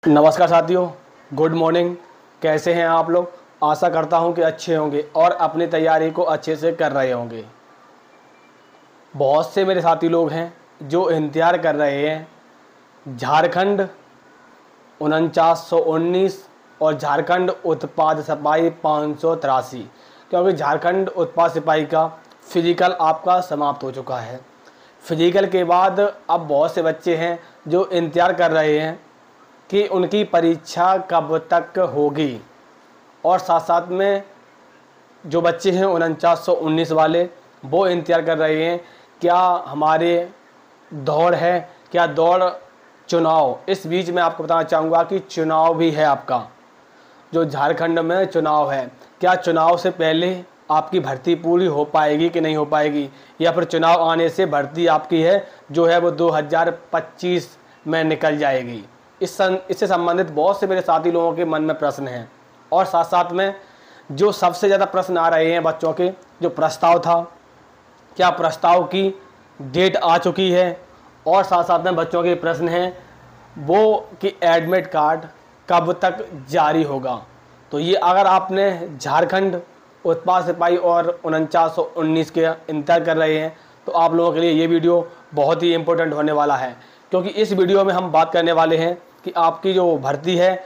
नमस्कार साथियों, good morning. कैसे हैं आप लोग? आशा करता हूं कि अच्छे होंगे और अपनी तैयारी को अच्छे से कर रहे होंगे। बहुत से मेरे साथी लोग हैं जो इंतज़ार कर रहे हैं झारखंड 4919 और झारखंड उत्पाद सिपाही 583, क्योंकि झारखंड उत्पाद सिपाही का फिजिकल आपका समाप्त हो चुका है। फिजिकल के बाद अब बहुत से बच्चे हैं जो इंतज़ार कर रहे हैं कि उनकी परीक्षा कब तक होगी, और साथ साथ में जो बच्चे हैं 4919 वाले वो इंतज़ार कर रहे हैं क्या हमारे दौड़ है, क्या दौड़ चुनाव। इस बीच में आपको बताना चाहूँगा कि चुनाव भी है आपका, जो झारखंड में चुनाव है। क्या चुनाव से पहले आपकी भर्ती पूरी हो पाएगी कि नहीं हो पाएगी, या फिर चुनाव आने से भर्ती आपकी है जो है वो 2025 में निकल जाएगी। इससे संबंधित बहुत से मेरे साथी लोगों के मन में प्रश्न हैं। और साथ साथ में जो सबसे ज़्यादा प्रश्न आ रहे हैं बच्चों के, जो प्रस्ताव था, क्या प्रस्ताव की डेट आ चुकी है, और साथ साथ में बच्चों के प्रश्न हैं वो कि एडमिट कार्ड कब तक जारी होगा। तो ये अगर आपने झारखंड उत्पाद सिपाही और 4919 के इंतज़ार कर रहे हैं तो आप लोगों के लिए ये वीडियो बहुत ही इम्पोर्टेंट होने वाला है, क्योंकि इस वीडियो में हम बात करने वाले हैं कि आपकी जो भर्ती है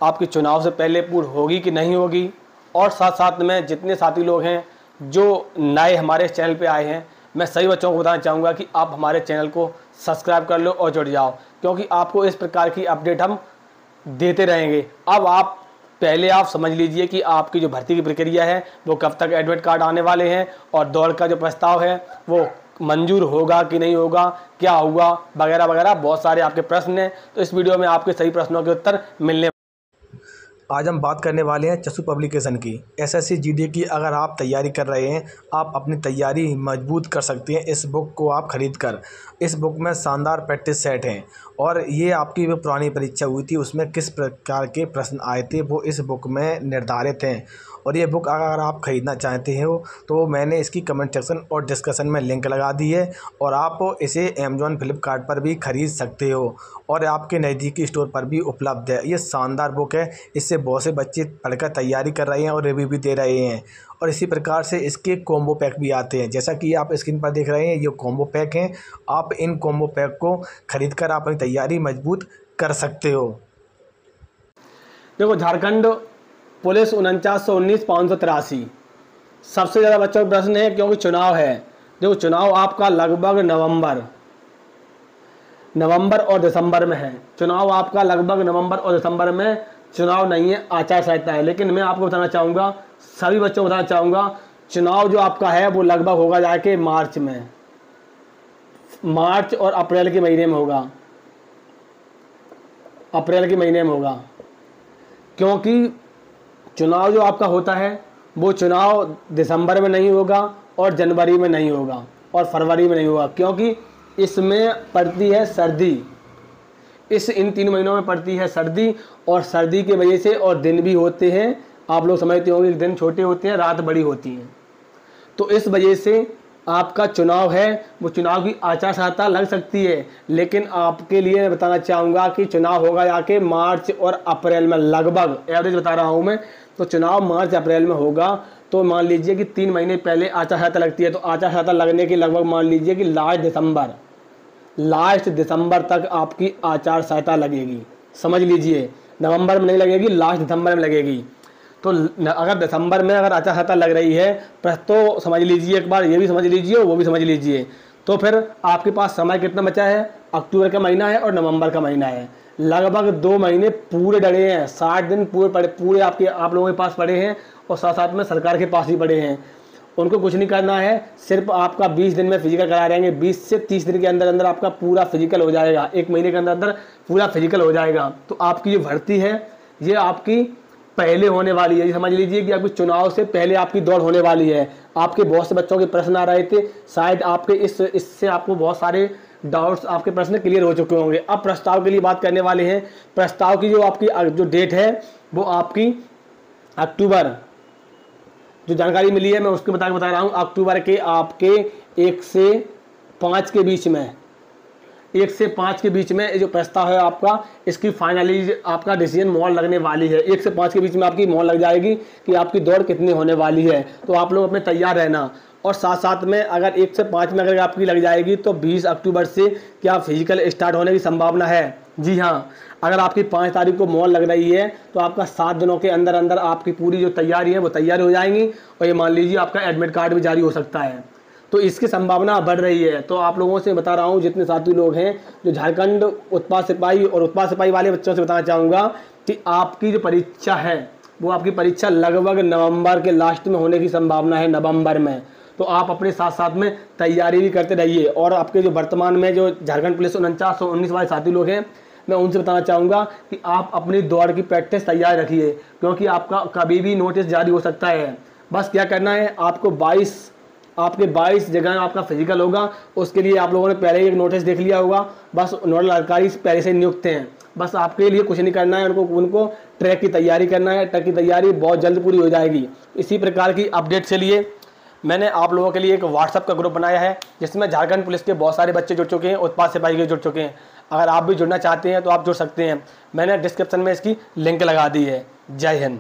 आपकी चुनाव से पहले पूर्ण होगी कि नहीं होगी। और साथ साथ में जितने साथी लोग हैं जो नए हमारे चैनल पे आए हैं, मैं सभी बच्चों को बताना चाहूँगा कि आप हमारे चैनल को सब्सक्राइब कर लो और जुड़ जाओ, क्योंकि आपको इस प्रकार की अपडेट हम देते रहेंगे। अब आप समझ लीजिए कि आपकी जो भर्ती की प्रक्रिया है वो कब तक एडमिट कार्ड आने वाले हैं, और दौड़ का जो प्रस्ताव है वो मंजूर होगा कि नहीं होगा, क्या होगा, वगैरह वगैरह बहुत सारे आपके प्रश्न हैं। तो इस वीडियो में आपके सही प्रश्नों के उत्तर मिलने। आज हम बात करने वाले हैं चसू पब्लिकेशन की। एसएससी जीडी की अगर आप तैयारी कर रहे हैं, आप अपनी तैयारी मजबूत कर सकते हैं इस बुक को आप खरीद कर। इस बुक में शानदार प्रैक्टिस सेट हैं, और ये आपकी जो पुरानी परीक्षा हुई थी उसमें किस प्रकार के प्रश्न आए थे वो इस बुक में निर्धारित हैं। और ये बुक अगर आप ख़रीदना चाहते हो तो मैंने इसकी कमेंट सेक्शन और डिस्कशन में लिंक लगा दी है, और आप इसे अमेज़ॉन फ्लिपकार्ट पर भी ख़रीद सकते हो, और आपके नज़दीकी स्टोर पर भी उपलब्ध है। ये शानदार बुक है, इससे बहुत से बच्चे पढ़कर तैयारी कर रहे हैं और रिव्यू भी दे रहे हैं। और इसी प्रकार से इसके कॉम्बो पैक भी आते हैं, जैसा कि आप स्क्रीन पर देख रहे हैं, ये कॉम्बो पैक हैं। आप इन कॉम्बो पैक को खरीद कर आप अपनी तैयारी मजबूत कर सकते हो। देखो, झारखंड पुलिस 4919 583 सबसे ज़्यादा बच्चों का प्रश्न है, क्योंकि चुनाव है। देखो, चुनाव आपका लगभग नवंबर और दिसंबर में है। चुनाव आपका लगभग नवंबर और दिसंबर में, चुनाव नहीं है, आचार संहिता है। लेकिन मैं आपको बताना चाहूँगा, सभी बच्चों को बताना चाहूँगा, चुनाव जो आपका है वो लगभग होगा जाके मार्च और अप्रैल के महीने में होगा। अप्रैल के महीने में होगा, क्योंकि चुनाव जो आपका होता है वो चुनाव दिसंबर में नहीं होगा, और जनवरी में नहीं होगा, और फरवरी में नहीं होगा, क्योंकि इसमें पड़ती है सर्दी। इन 3 महीनों में पड़ती है सर्दी, और सर्दी की वजह से, और दिन भी होते हैं, आप लोग समझते होंगे, दिन छोटे होते हैं, रात बड़ी होती है। तो इस वजह से आपका चुनाव है वो चुनाव की आचार संहिता लग सकती है। लेकिन आपके लिए मैं बताना चाहूँगा कि चुनाव होगा जाके मार्च और अप्रैल में, लगभग एवरेज बता रहा हूँ मैं। तो चुनाव मार्च अप्रैल में होगा, तो मान लीजिए कि 3 महीने पहले आचार संहिता लगती है। तो आचार संहिता लगने की लगभग मान लीजिए कि लास्ट दिसंबर तक आपकी आचार संहिता लगेगी। समझ लीजिए, नवंबर में नहीं लगेगी, लास्ट दिसंबर में लगेगी। तो अगर दिसंबर में अगर आचार संहिता लग रही है तो समझ लीजिए, एक बार ये भी समझ लीजिए और वो भी समझ लीजिए। तो फिर आपके पास समय कितना बचा है? अक्टूबर का महीना है और नवंबर का महीना है। लगभग 2 महीने पूरे डरे हैं, 60 दिन पूरे आप लोगों के पास पड़े हैं, और साथ साथ में सरकार के पास भी पड़े हैं। उनको कुछ नहीं करना है, सिर्फ आपका 20 दिन में फिजिकल करा रहेंगे। 20 से 30 दिन के अंदर अंदर आपका पूरा फिजिकल हो जाएगा, 1 महीने के अंदर अंदर पूरा फिजिकल हो जाएगा। तो आपकी जो भर्ती है ये आपकी पहले होने वाली है। ये समझ लीजिए कि आपकी चुनाव से पहले आपकी दौड़ होने वाली है। आपके बहुत से बच्चों के प्रश्न आ रहे थे, शायद आपके इससे आपको बहुत सारे डाउट्स, आपके प्रश्न क्लियर हो चुके होंगे। अब प्रस्ताव के लिए बात करने वाले हैं। प्रस्ताव की जो आपकी जो डेट है वो आपकी अक्टूबर, जो जानकारी मिली है मैं उसके बता रहा हूँ, अक्टूबर के आपके 1 से 5 के बीच में 1 से 5 के बीच में जो प्रस्ताव है आपका, इसकी फाइनली आपका डिसीजन मोहर लगने वाली है। 1 से 5 के बीच में आपकी मोहर लग जाएगी कि आपकी दौड़ कितनी होने वाली है। तो आप लोग अपने तैयार रहना। और साथ साथ में अगर 1 से 5 में अगर आपकी लग जाएगी तो 20 अक्टूबर से क्या फिजिकल स्टार्ट होने की संभावना है। जी हाँ, अगर आपकी 5 तारीख को मोहर लग रही है तो आपका 7 दिनों के अंदर अंदर आपकी पूरी जो तैयारी है वो तैयार हो जाएंगी, और ये मान लीजिए आपका एडमिट कार्ड भी जारी हो सकता है। तो इसकी संभावना बढ़ रही है। तो आप लोगों से बता रहा हूँ, जितने साथी लोग हैं जो झारखंड उत्पाद सिपाही और उत्पाद सिपाही वाले बच्चों से बताना चाहूँगा कि आपकी जो परीक्षा है वो आपकी परीक्षा लगभग नवंबर के लास्ट में होने की संभावना है, नवंबर में। तो आप अपने साथ साथ में तैयारी भी करते रहिए। और आपके जो वर्तमान में जो झारखंड पुलिस 4919 वाले साथी लोग हैं, मैं उनसे बताना चाहूँगा कि आप अपनी दौड़ की प्रैक्टिस तैयार रखिए, क्योंकि आपका कभी भी नोटिस जारी हो सकता है। बस क्या करना है, आपको 22 जगह आपका फिजिकल होगा। उसके लिए आप लोगों ने पहले ही एक नोटिस देख लिया होगा। बस नोडल अधिकारी पहले से नियुक्त हैं। बस आपके लिए कुछ नहीं करना है, उनको ट्रैक की तैयारी करना है। ट्रैक की तैयारी बहुत जल्द पूरी हो जाएगी। इसी प्रकार की अपडेट के लिए मैंने आप लोगों के लिए एक व्हाट्सएप का ग्रुप बनाया है, जिसमें झारखंड पुलिस के बहुत सारे बच्चे जुड़ चुके हैं, उत्पाद सिपाही के जुड़ चुके हैं। अगर आप भी जुड़ना चाहते हैं तो आप जुड़ सकते हैं। मैंने डिस्क्रिप्शन में इसकी लिंक लगा दी है। जय हिंद।